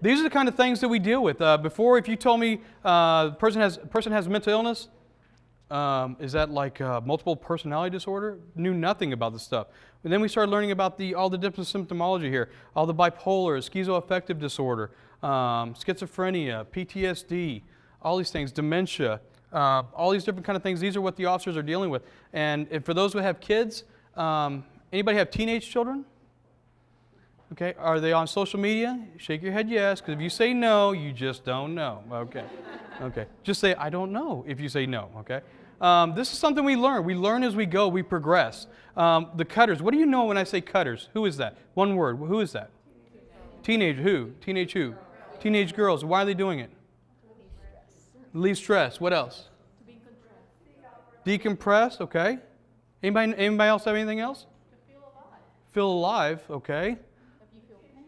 These are the kind of things that we deal with. Before, if you told me a person has mental illness, is that like multiple personality disorder? Knew nothing about this stuff. And then we started learning about all the different symptomology here, all the bipolar, schizoaffective disorder, schizophrenia, PTSD, all these things, dementia, all these different kind of things. These are what the officers are dealing with. And for those who have kids, anybody have teenage children? Okay, are they on social media? Shake your head yes, because if you say no, you just don't know. Okay, okay. Just say, I don't know if you say no, okay? This is something we learn. We learn as we go, we progress. The cutters, what do you know when I say cutters? Who is that? One word, who is that? Teenage who? Teenage who? Teenage girls, why are they doing it? Relieve stress. What else? Decompress, okay. Anybody else have anything else? To feel alive. Feel alive, okay. If you feel pain,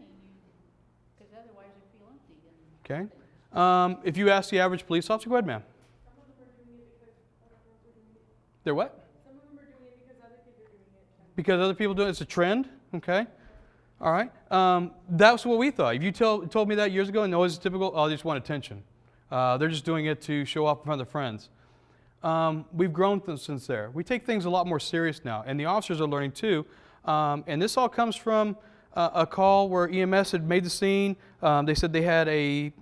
because otherwise you feel empty. Okay. If you ask the average police officer, go ahead, ma'am. Some of them are doing it because other people are doing it. They're what? Some of them are doing it because other kids are doing it. Because other people do it. It's a trend, okay. All right. That's what we thought. If you told me that years ago, no, it's typical, oh, they just want attention. They're just doing it to show off in front of their friends. We've grown since there. We take things a lot more serious now, and the officers are learning too. And this all comes from a call where EMS had made the scene. They said they had a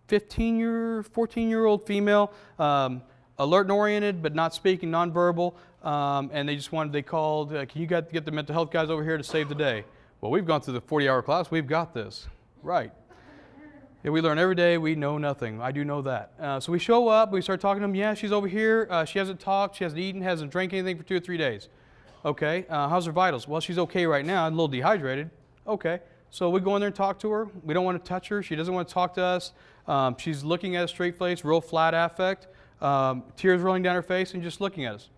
14-year-old female, alert and oriented, but not speaking, nonverbal, and they called, can you get the mental health guys over here to save the day? Well, we've gone through the 40-hour class. We've got this. Right. Yeah, we learn every day. We know nothing. I do know that. So we show up. We start talking to them. Yeah, she's over here. She hasn't talked. She hasn't eaten. Hasn't drank anything for 2 or 3 days. Okay. How's her vitals? Well, she's okay right now. A little dehydrated. Okay. So we go in there and talk to her. We don't want to touch her. She doesn't want to talk to us. She's looking at us straight face, real flat affect, tears rolling down her face, and just looking at us.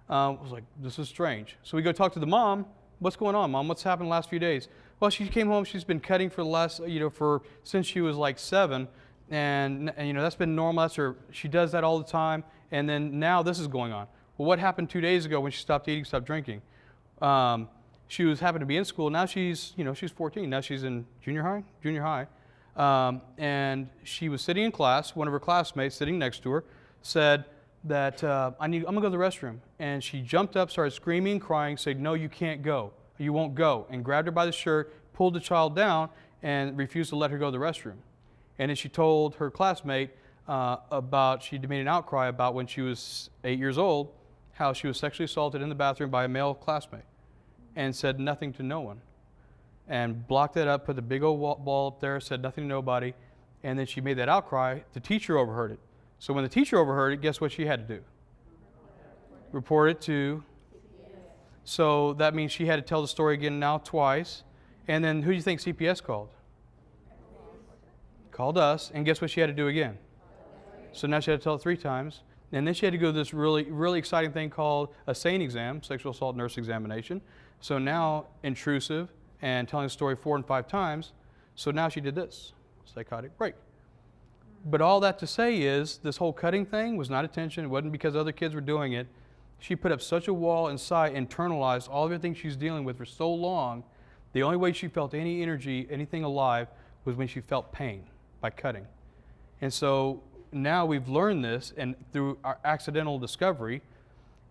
I was like, this is strange. So we go talk to the mom. What's going on, Mom? What's happened the last few days? Well, she came home. She's been cutting for the last, since she was like 7, and that's been normal. That's her. She does that all the time. And then now this is going on. Well, what happened 2 days ago when she stopped eating, stopped drinking? She happened to be in school. Now she's 14. Now she's in junior high, and she was sitting in class. One of her classmates sitting next to her said that I'm gonna go to the restroom, and she jumped up, started screaming, crying, said, "No, you can't go. You won't go," and grabbed her by the shirt, pulled the child down, and refused to let her go to the restroom. And then she told her classmate she made an outcry about when she was 8 years old, how she was sexually assaulted in the bathroom by a male classmate, and said nothing to no one, and blocked it up, put the big old ball up there, said nothing to nobody, and then she made that outcry. The teacher overheard it. So when the teacher overheard it, guess what she had to do? Report it to. So that means she had to tell the story again now twice. And then who do you think CPS called? Called us. And guess what she had to do again? So now she had to tell it 3 times. And then she had to go to this really, really exciting thing called a SANE exam, sexual assault nurse examination. So now intrusive and telling the story 4 and 5 times. So now she did this, psychotic break. But all that to say is this whole cutting thing was not attention. It wasn't because other kids were doing it. She put up such a wall inside, internalized all of everything she's dealing with for so long. The only way she felt any energy, anything alive, was when she felt pain by cutting. And so now we've learned this, and through our accidental discovery,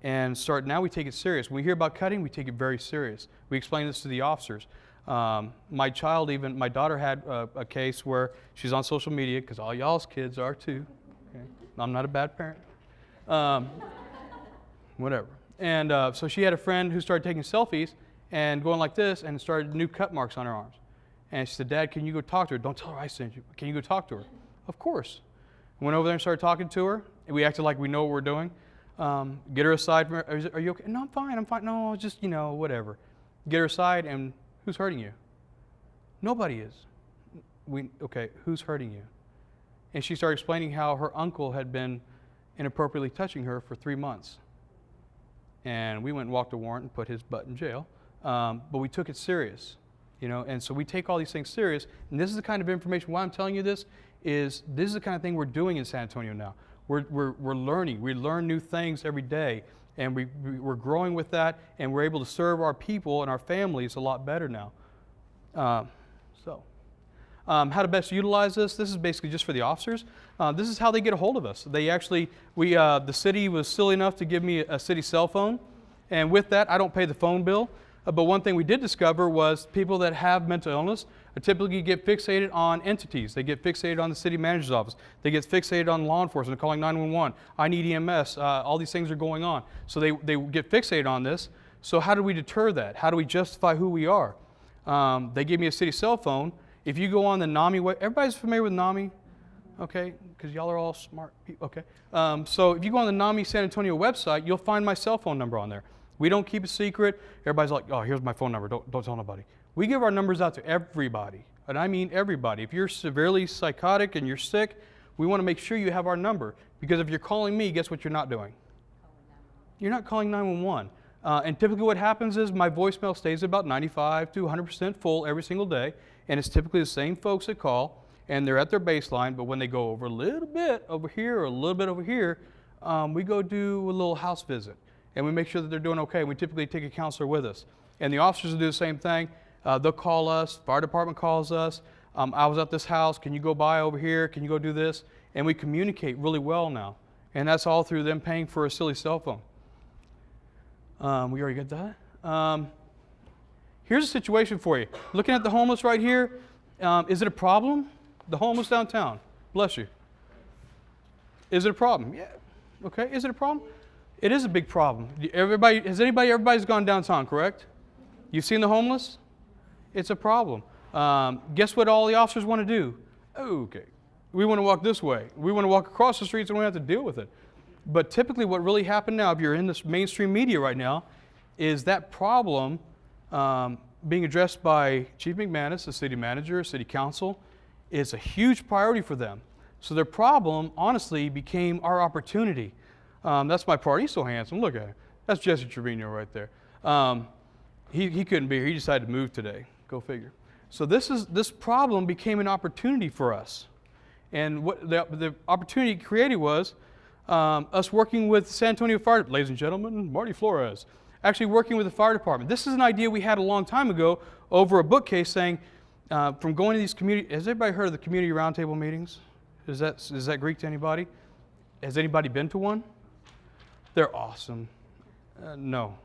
and now we take it serious. When we hear about cutting, we take it very serious. We explain this to the officers. My daughter had a case where she's on social media, because all y'all's kids are too. Okay? I'm not a bad parent. Whatever. And so she had a friend who started taking selfies and going like this and started new cut marks on her arms. And she said, "Dad, can you go talk to her? Don't tell her I sent you. Can you go talk to her?" Of course. Went over there and started talking to her. And we acted like we know what we're doing. Get her aside. Are you okay? No, I'm fine. I'm fine. No, just, whatever. Get her aside, and who's hurting you? Nobody is. Okay, who's hurting you? And she started explaining how her uncle had been inappropriately touching her for 3 months. And we went and walked a warrant and put his butt in jail. But we took it serious, and so we take all these things serious. And this is the kind of information, why I'm telling you this is the kind of thing we're doing in San Antonio now. We're learning. We learn new things every day. And we're growing with that, and we're able to serve our people and our families a lot better now. How to best utilize this. This is basically just for the officers. This is how they get a hold of us. They actually, the city was silly enough to give me a city cell phone. And with that, I don't pay the phone bill. But one thing we did discover was people that have mental illness typically get fixated on entities. They get fixated on the city manager's office. They get fixated on law enforcement, calling 911. I need EMS. All these things are going on. So they get fixated on this. So how do we deter that? How do we justify who we are? They gave me a city cell phone. If you go on the NAMI web, everybody's familiar with NAMI? Okay, because y'all are all smart people. Okay. So if you go on the NAMI San Antonio website, you'll find my cell phone number on there. We don't keep it secret. Everybody's like, oh, here's my phone number. Don't tell nobody. We give our numbers out to everybody, and I mean everybody. If you're severely psychotic and you're sick, we want to make sure you have our number, because if you're calling me, guess what you're not doing? You're not calling 911. And typically what happens is my voicemail stays about 95 to 100% full every single day, and it's typically the same folks that call, and they're at their baseline, but when they go over a little bit over here or a little bit over here, we go do a little house visit, and we make sure that they're doing okay. We typically take a counselor with us. And the officers will do the same thing. They'll call us, fire department calls us, I was at this house, can you go by over here, can you go do this? And we communicate really well now. And that's all through them paying for a silly cell phone. We already got that. Here's a situation for you. Looking at the homeless right here, is it a problem? The homeless downtown, bless you. Is it a problem? Yeah. Okay, is it a problem? It is a big problem. Everybody's gone downtown, correct? You've seen the homeless? It's a problem. Guess what all the officers want to do? Okay, we want to walk this way. We want to walk across the streets and we don't have to deal with it. But typically what really happened now, if you're in this mainstream media right now, is that problem being addressed by Chief McManus, the city manager, city council, is a huge priority for them. So their problem, honestly, became our opportunity. That's my part. He's so handsome. Look at him. That's Jesse Trevino right there. He couldn't be here. He decided to move today. Go figure. So this problem became an opportunity for us. And what the opportunity created was us working with San Antonio Fire, ladies and gentlemen, Marty Flores, actually working with the fire department. This is an idea we had a long time ago over a bookcase saying, from going to these community, has everybody heard of the community roundtable meetings? Is that Greek to anybody? Has anybody been to one? They're awesome. No.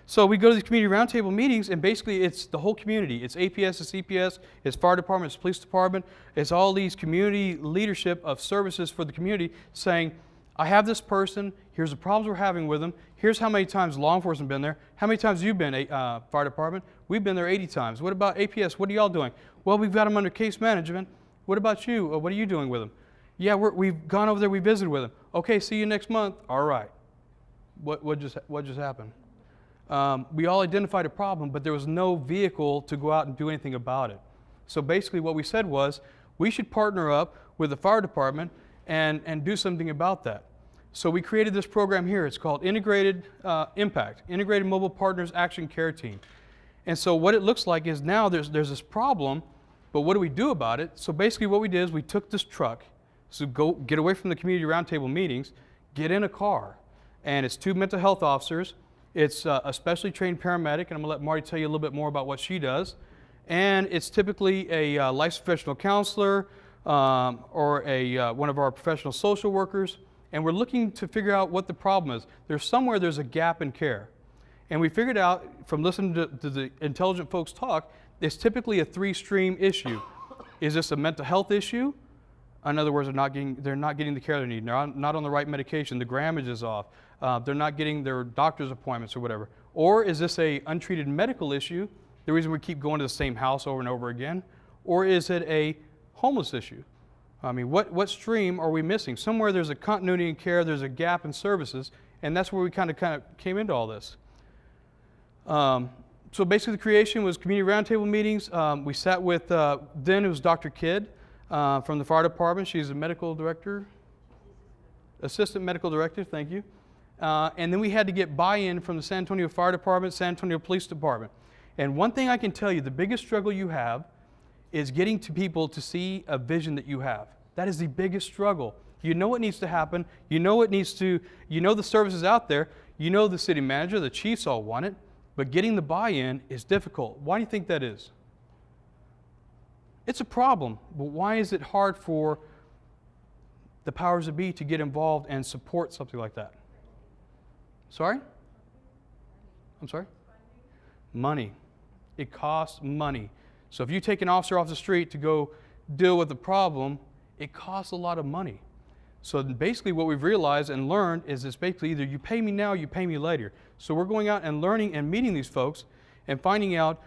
So we go to these community roundtable meetings, and basically it's the whole community. It's APS, it's CPS, it's fire department, it's police department. It's all these community leadership of services for the community saying, I have this person, here's the problems we're having with them, here's how many times law enforcement been there, how many times have you been, fire department? We've been there 80 times. What about APS? What are y'all doing? Well, we've got them under case management. What about you? What are you doing with them? Yeah, we've gone over there, we visited with them. Okay, see you next month. All right. What just happened? We all identified a problem, but there was no vehicle to go out and do anything about it. So basically what we said was, we should partner up with the fire department and do something about that. So we created this program here. It's called Integrated Impact, Integrated Mobile Partners Action Care Team. And so what it looks like is now there's this problem, but what do we do about it? So basically what we did is we took this truck, so go get away from the community roundtable meetings, get in a car, and it's 2 mental health officers. It's a specially trained paramedic, and I'm going to let Marty tell you a little bit more about what she does. And it's typically a licensed professional counselor or one of our professional social workers, and we're looking to figure out what the problem is. There's a gap in care. And we figured out from listening to the intelligent folks talk, it's typically a 3-stream issue. Is this a mental health issue? In other words, they're not getting the care they need. They're not on the right medication. The grammage is off. They're not getting their doctor's appointments or whatever. Or is this a untreated medical issue, the reason we keep going to the same house over and over again? Or is it a homeless issue? I mean, what stream are we missing? Somewhere there's a continuity in care, there's a gap in services, and that's where we kind of came into all this. So basically the creation was community roundtable meetings. We sat with, then it was Dr. Kidd from the fire department. She's a medical director, assistant medical director, thank you. And then we had to get buy-in from the San Antonio Fire Department, San Antonio Police Department. And one thing I can tell you, the biggest struggle you have is getting to people to see a vision that you have. That is the biggest struggle. You know what needs to happen. You know the services out there. You know the city manager, the chiefs all want it. But getting the buy-in is difficult. Why do you think that is? It's a problem, but why is it hard for the powers that be to get involved and support something like that? Sorry? I'm sorry? Money. It costs money. So if you take an officer off the street to go deal with the problem, it costs a lot of money. So basically what we've realized and learned is it's basically either you pay me now or you pay me later. So we're going out and learning and meeting these folks and finding out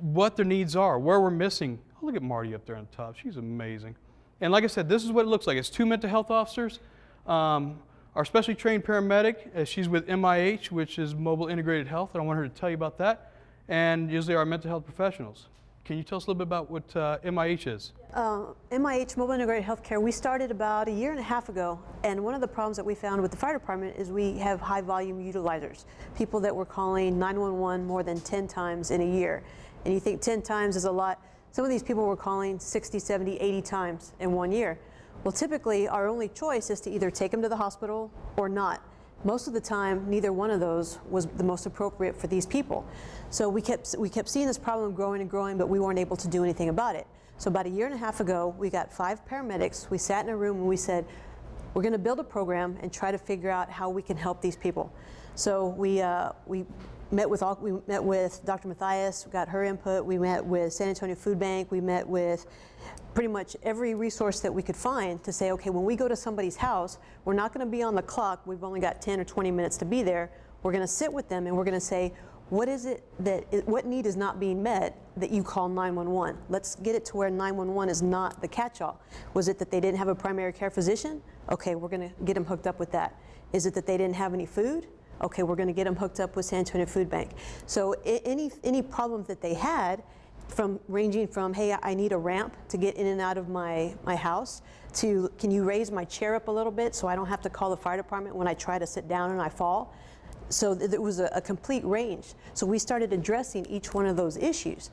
what their needs are, where we're missing. Oh, look at Marty up there on top. She's amazing. And like I said, this is what it looks like. It's 2 mental health officers. Our specially trained paramedic, she's with MIH, which is Mobile Integrated Health. I don't want her to tell you about that. And usually our mental health professionals. Can you tell us a little bit about what MIH is? MIH, Mobile Integrated Healthcare, we started about 1.5 years ago, and one of the problems that we found with the fire department is we have high volume utilizers, people that were calling 911 more than 10 times in a year. And you think 10 times is a lot. Some of these people were calling 60, 70, 80 times in 1 year. Well, typically our only choice is to either take them to the hospital or not. Most of the time, neither one of those was the most appropriate for these people. So we kept seeing this problem growing and growing, but we weren't able to do anything about it. So about 1.5 years ago, we got 5 paramedics. We sat in a room and we said, we're going to build a program and try to figure out how we can help these people. So we met with Dr. Mathias, got her input. We met with San Antonio Food Bank. We met with pretty much every resource that we could find to say, okay, when we go to somebody's house, we're not going to be on the clock. We've only got 10 or 20 minutes to be there. We're going to sit with them and we're going to say, what need is not being met that you call 911? Let's get it to where 911 is not the catch-all. Was it that they didn't have a primary care physician? Okay, we're going to get them hooked up with that. Is it that they didn't have any food? Okay, we're going to get them hooked up with San Antonio Food Bank. So any problems that they had, ranging from, hey, I need a ramp to get in and out of my house, to can you raise my chair up a little bit so I don't have to call the fire department when I try to sit down and I fall? So it was a complete range. So we started addressing each one of those issues.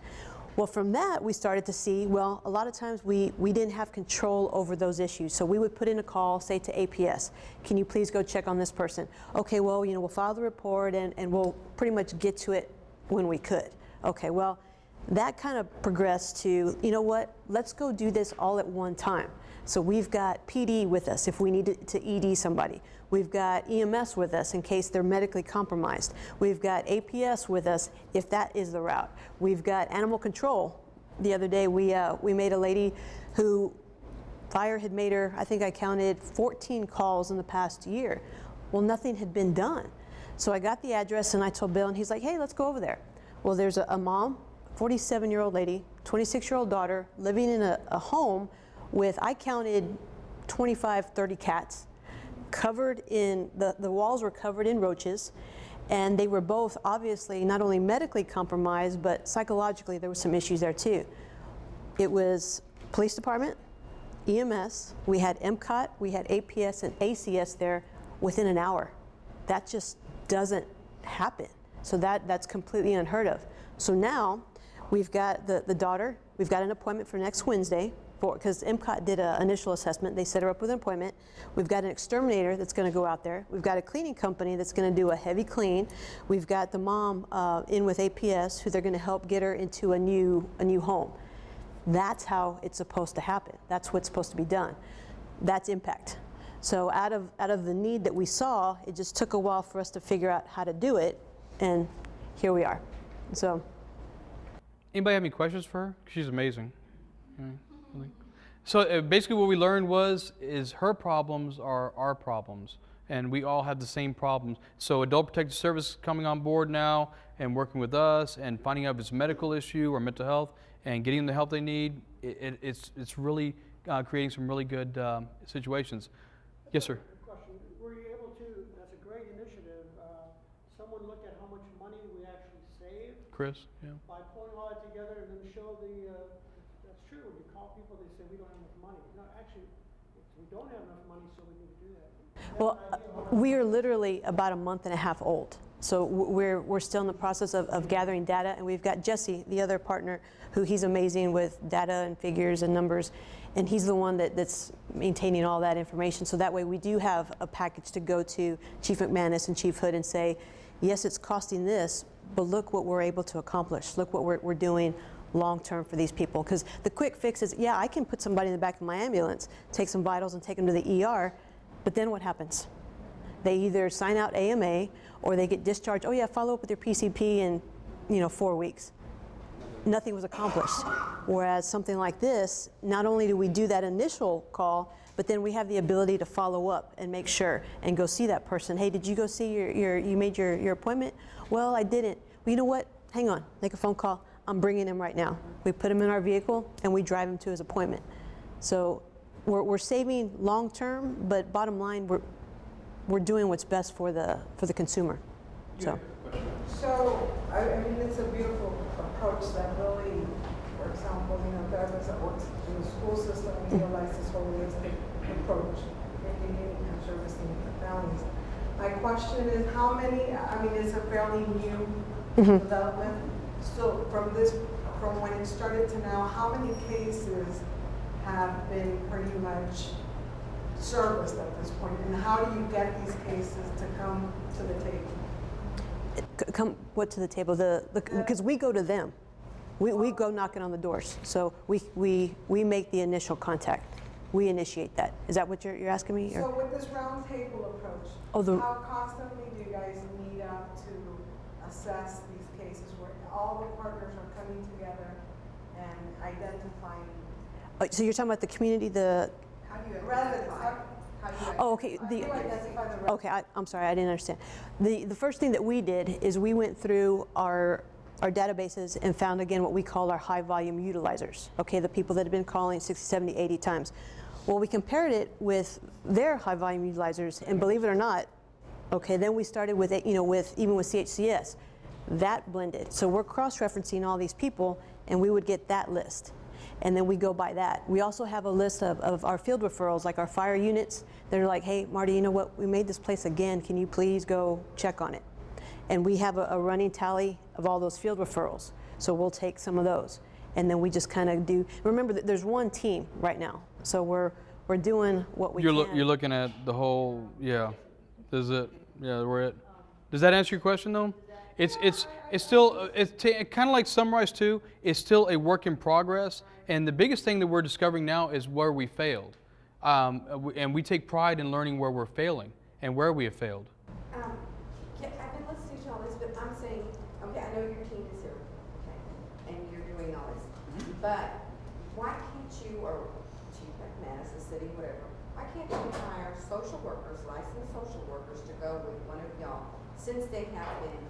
Well, from that, we started to see, well, a lot of times we didn't have control over those issues. So we would put in a call, say to APS, can you please go check on this person? Okay, well, we'll file the report and we'll pretty much get to it when we could. Okay, well, that kind of progressed to, you know what, let's go do this all at one time. So we've got PD with us if we need to ED somebody. We've got EMS with us in case they're medically compromised. We've got APS with us if that is the route. We've got animal control. The other day we made a lady who fire had made her, I think I counted 14 calls in the past year. Well, nothing had been done. So I got the address and I told Bill, and he's like, hey, let's go over there. Well, there's a mom, 47-year-old lady, 26-year-old daughter, living in a home with, I counted 25, 30 cats, covered in, the walls were covered in roaches, and they were both obviously not only medically compromised, but psychologically there were some issues there too. It was police department, EMS, we had MCOT, we had APS and ACS there within an hour. That just doesn't happen. So that's completely unheard of. So now we've got the daughter, we've got an appointment for next Wednesday, because MCOT did an initial assessment. They set her up with an appointment. We've got an exterminator that's going to go out there. We've got a cleaning company that's going to do a heavy clean. We've got the mom in with APS, who they're going to help get her into a new home. That's how it's supposed to happen. That's what's supposed to be done. That's impact. So out of the need that we saw, it just took a while for us to figure out how to do it, and here we are. So. Anybody have any questions for her? She's amazing. So basically what we learned is her problems are our problems, and we all have the same problems. So Adult Protective Service coming on board now and working with us and finding out if it's a medical issue or mental health and getting them the help they need, it's really creating some really good situations. Yes, sir. Question, were you able to, that's a great initiative, someone look at how much money we actually saved? Chris, yeah. By pulling all that together and then show that's true, when you call people, they say we don't have enough money. No, actually, we don't have enough money, so we need to do that. Well, we are literally about 1.5 months old. So we're still in the process of gathering data, and we've got Jesse, the other partner, who he's amazing with data and figures and numbers, and he's the one that's maintaining all that information. So that way we do have a package to go to Chief McManus and Chief Hood and say, yes, it's costing this, but look what we're able to accomplish. Look what we're doing. long-term for these people. Because the quick fix is, yeah, I can put somebody in the back of my ambulance, take some vitals and take them to the ER, but then what happens? They either sign out AMA or they get discharged. Oh yeah, follow up with your PCP in 4 weeks. Nothing was accomplished. Whereas something like this, not only do we do that initial call, but then we have the ability to follow up and make sure and go see that person. Hey, did you go see you made your appointment? Well, I didn't. Well, you know what? Hang on, make a phone call. I'm bringing him right now. We put him in our vehicle and we drive him to his appointment. So we're saving long term, but bottom line, we're doing what's best for the consumer. So I mean, it's a beautiful approach that really, for example, therapists that work in the school system utilize this holistic approach in getting and servicing the families. My question is, how many? I mean, it's a fairly new development. So from when it started to now, how many cases have been pretty much serviced at this point, and how do you get these cases to come to the table? Come what to the table? Because we go to them. We go knocking on the doors. So we make the initial contact. We initiate that. Is that what you're asking me? Or? So with this round table approach, how constantly do you guys meet up to assess these cases where all the partners are coming together and identifying? So you're talking about the community, How do you identify? Oh, okay. How do you identify the residents? Okay, I'm sorry, I didn't understand. The first thing that we did is we went through our databases and found again what we call our high volume utilizers. Okay, the people that have been calling 60, 70, 80 times. Well, we compared it with their high volume utilizers, and believe it or not, okay, then we started with it, even with CHCS, that blended. So we're cross-referencing all these people, and we would get that list. And then we go by that. We also have a list of our field referrals, like our fire units. They're like, hey, Marty, you know what? We made this place again. Can you please go check on it? And we have a running tally of all those field referrals. So we'll take some of those. And then we just kind of do. Remember that there's one team right now. So we're doing what we can. You're looking at the whole, yeah. Does that answer your question though? It's still, kind of like Summarize too, it's still a work in progress. And the biggest thing that we're discovering now is where we failed. And we take pride in learning where we're failing and where we have failed. I've been listening to all this, but I'm saying, okay, I know your team is here, okay, and you're doing all this, but why can't you, or Chief McManus, the city, whatever, why can't you hire social workers, licensed social workers to go with one of y'all, since they have been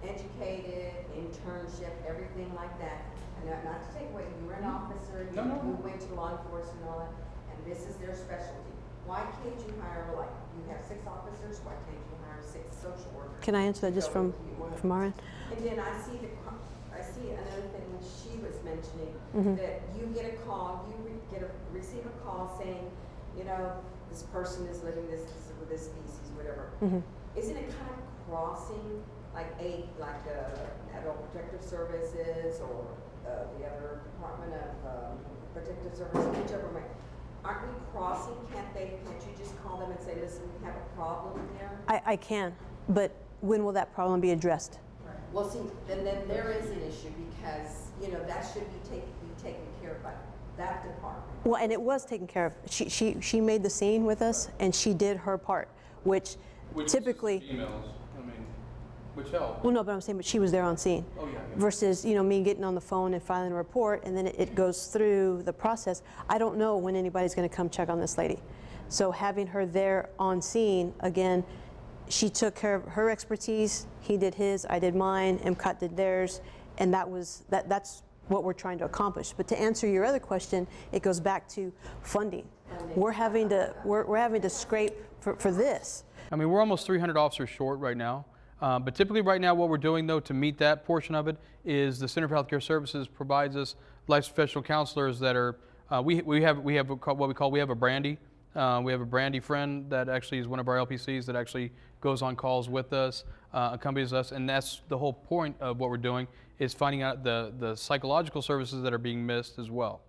educated, internship, everything like that, and not to take away, you were an officer, you went to law enforcement and all that, and this is their specialty. Why can't you hire, like, you have 6 officers, why can't you hire 6 social workers? Can I answer that just from our end? And then I see another thing when she was mentioning that you get a call, receive a call saying, this person is living with this species, whatever. Isn't it kind of crossing like Adult Protective Services or the other Department of Protective Services, whichever way? Aren't we crossing? Can't you just call them and say, listen, we have a problem here? I can, but when will that problem be addressed? Well, see, then there is an issue because, that should be taken care of by that department. Well, and it was taken care of. She made the scene with us, and she did her part, which typically. Emails, which helped. Well, no, but I'm saying, but she was there on scene. Oh, yeah. Versus, me getting on the phone and filing a report, and then it goes through the process. I don't know when anybody's going to come check on this lady. So having her there on scene, again, she took care of her expertise. He did his, I did mine, MCOT did theirs, and that's what we're trying to accomplish. But to answer your other question, it goes back to funding. We're having to scrape for this. I mean, we're almost 300 officers short right now. But typically right now what we're doing though to meet that portion of it is the Center for Healthcare Services provides us licensed professional counselors that are, we have a brandy. We have a brandy friend that actually is one of our LPCs that actually goes on calls with us, accompanies us, and that's the whole point of what we're doing is finding out the psychological services that are being missed as well.